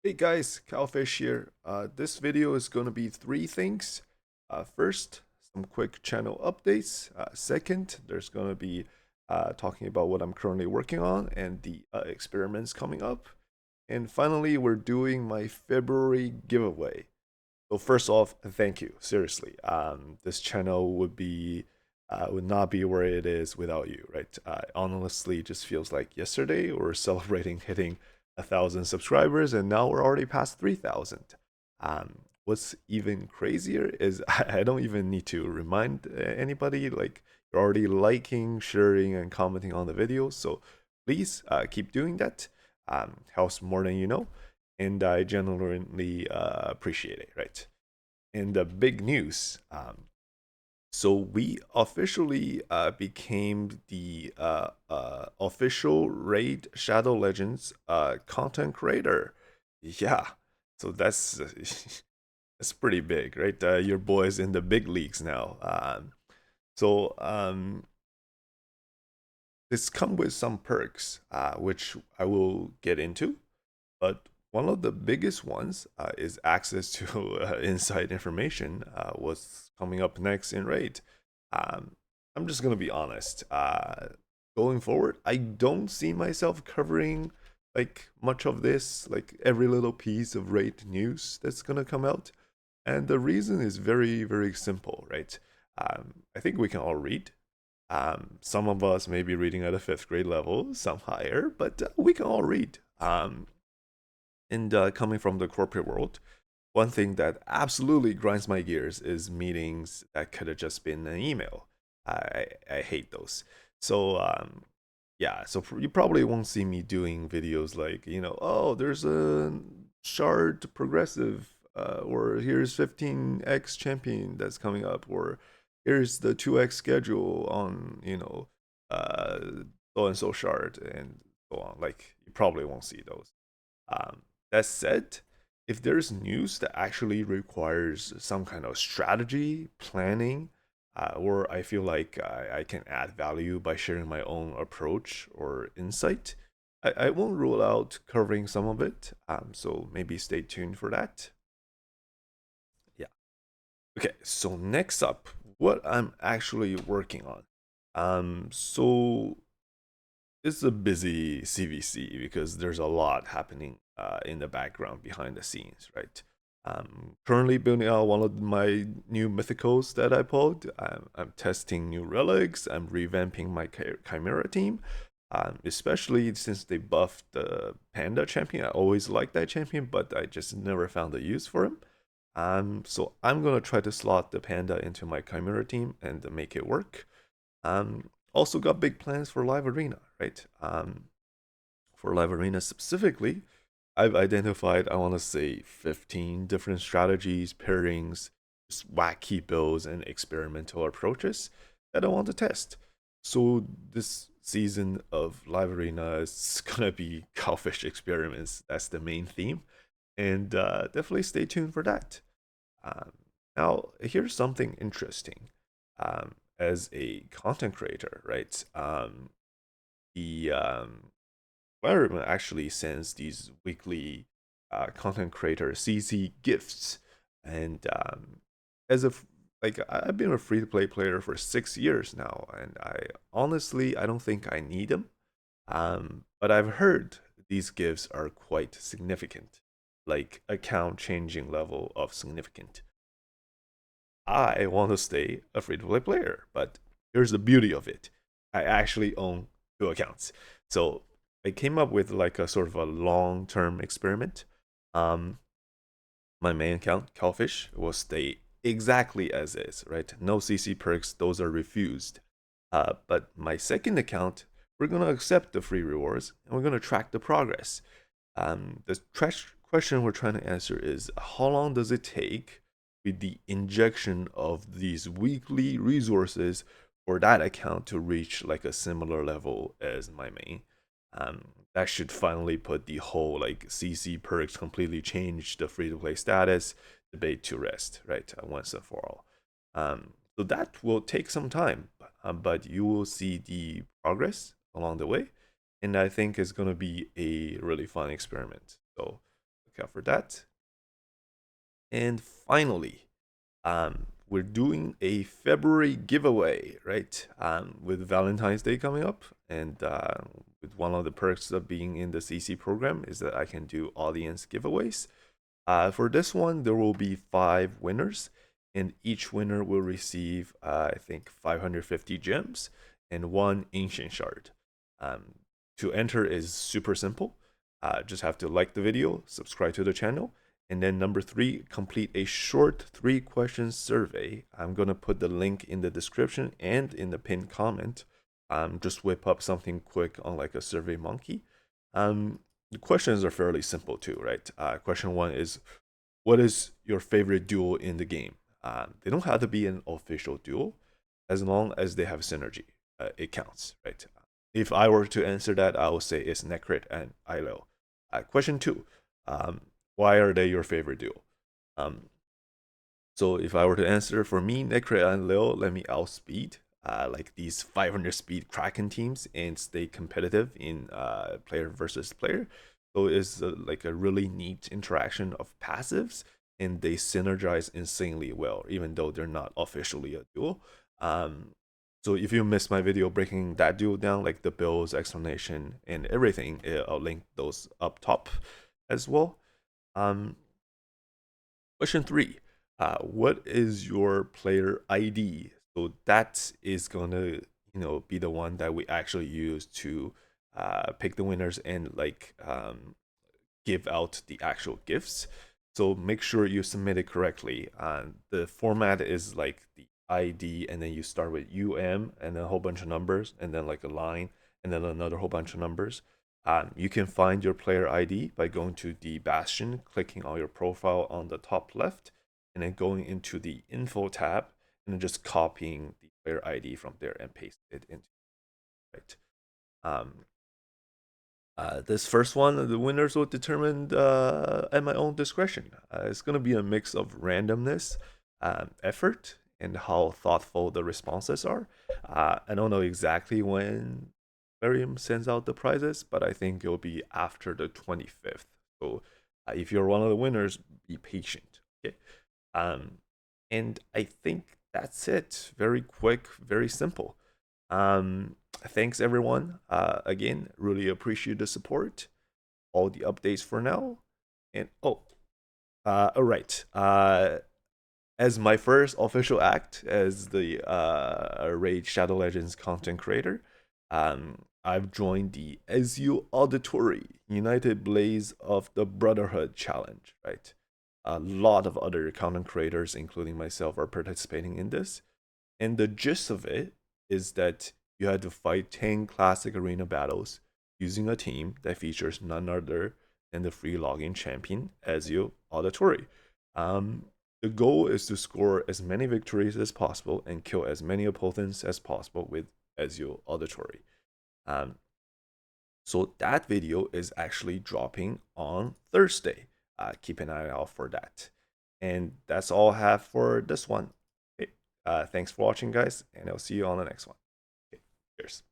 Hey guys, Cowfish here. This video is going to be three things. First, some quick channel updates. Second, there's going to be talking about what I'm currently working on and the experiments coming up. And finally, we're doing my February giveaway. So first off, thank you. Seriously, this channel would not be where it is without you, right? Honestly, it just feels like yesterday we were celebrating hitting 1,000 subscribers, and now we're already past 3,000. What's even crazier is I don't even need to remind anybody. Like, you're already liking, sharing, and commenting on the videos. So please keep doing that. Helps more than you know, and I genuinely appreciate it, right? And the big news. So we officially became the official Raid Shadow Legends content creator. Yeah, so that's that's pretty big, right? Your boy's in the big leagues now. So this come with some perks, which I will get into. But one of the biggest ones is access to inside information. What's coming up next in Raid? Um, I'm just gonna be honest. Going forward, I don't see myself covering like much of this, like every little piece of Raid news that's gonna come out. And the reason is very, very simple, right? I think we can all read. Some of us may be reading at a fifth grade level, some higher, but we can all read. And coming from the corporate world, one thing that absolutely grinds my gears is meetings that could have just been an email. I hate those. So yeah, so you probably won't see me doing videos like, oh, there's a shard progressive, or here's 15x champion that's coming up, or here's the 2x schedule on, uh, so and so shard, and so on. Like, you probably won't see those. That said, if there's news that actually requires some kind of strategy, planning, or I feel like I can add value by sharing my own approach or insight, I won't rule out covering some of it. So maybe stay tuned for that. Yeah. Okay, so next up, what I'm actually working on. So it's a busy CVC because there's a lot happening in the background behind the scenes, right? Currently building out one of my new mythicals that I pulled. I'm testing new relics. I'm revamping my Chimera team, especially since they buffed the panda champion. I always liked that champion, but I just never found a use for him. So I'm gonna try to slot the panda into my Chimera team and make it work. Also got big plans for Live Arena, right? For Live Arena specifically, I've identified, I want to say, 15 different strategies, pairings, wacky builds, and experimental approaches that I want to test. So this season of Live Arena is gonna be Cowfish experiments. That's the main theme, and definitely stay tuned for that. Um, Now, here's something interesting. As a content creator, right? The environment actually sends these weekly content creator CC gifts, and as a like I've been a free to play player for 6 years now, and I don't think I need them. But I've heard these gifts are quite significant, like account changing level of significant. I want to stay a free to play player, but here's the beauty of it. I actually own two accounts. So I came up with like a sort of a long term experiment. Um, my main account, Cowfish, will stay exactly as is, right? No CC perks, those are refused. But my second account, we're going to accept the free rewards and we're going to track the progress. The question we're trying to answer is how long does it take with the injection of these weekly resources for that account to reach like a similar level as my main? That should finally put the whole like CC perks completely change the free to play status debate to rest, right? Once and for all. So that will take some time, but you will see the progress along the way, and I think it's going to be a really fun experiment. So look out for that. And finally, we're doing a February giveaway, right? With Valentine's Day coming up, and with one of the perks of being in the CC program is that I can do audience giveaways. For this one, there will be 5 winners, and each winner will receive, I think, 550 gems and 1 ancient shard. To enter is super simple. Just have to like the video, subscribe to the channel, and then number 3, complete a short 3-question survey. I'm going to put the link in the description and in the pinned comment. Just whip up something quick on like a Survey Monkey. The questions are fairly simple too, right? Question 1 is, what is your favorite duel in the game? They don't have to be an official duel, as long as they have synergy. It counts, right? If I were to answer that, I would say it's Necrit and Ilo. Question 2, why are they your favorite duo? So if I were to answer, for me, Necrit and Lil let me outspeed like these 500 speed Kraken teams and stay competitive in player versus player. So it's like a really neat interaction of passives, and they synergize insanely well, even though they're not officially a duo. So if you missed my video breaking that duo down, like the builds, explanation, and everything, I'll link those up top as well. Question 3, what is your player ID? So that is gonna, be the one that we actually use to pick the winners and like give out the actual gifts. So make sure you submit it correctly. The format is like the ID, and then you start with UM and then a whole bunch of numbers, and then like a line, and then another whole bunch of numbers. You can find your player ID by going to the Bastion, clicking on your profile on the top left, and then going into the info tab, and then just copying the player ID from there and paste it into right. This first one, the winners will be determined at my own discretion. It's going to be a mix of randomness, effort, and how thoughtful the responses are. I don't know exactly when Ethereum sends out the prizes, but I think it'll be after the 25th. So if you're one of the winners, be patient. Okay. And I think that's it. Very quick, very simple. Thanks everyone. Again, really appreciate the support. All the updates for now. And all right. As my first official act as the Raid Shadow Legends content creator, I've joined the Ezio Auditory United Blaze of the Brotherhood challenge, right? A lot of other content creators, including myself, are participating in this. And the gist of it is that you had to fight 10 classic arena battles using a team that features none other than the free login champion, Ezio Auditory. The goal is to score as many victories as possible and kill as many opponents as possible with Ezio Auditory. So that video is actually dropping on Thursday. Keep an eye out for that. And that's all I have for this one. Okay. Thanks for watching, guys, and I'll see you on the next one. Okay. Cheers.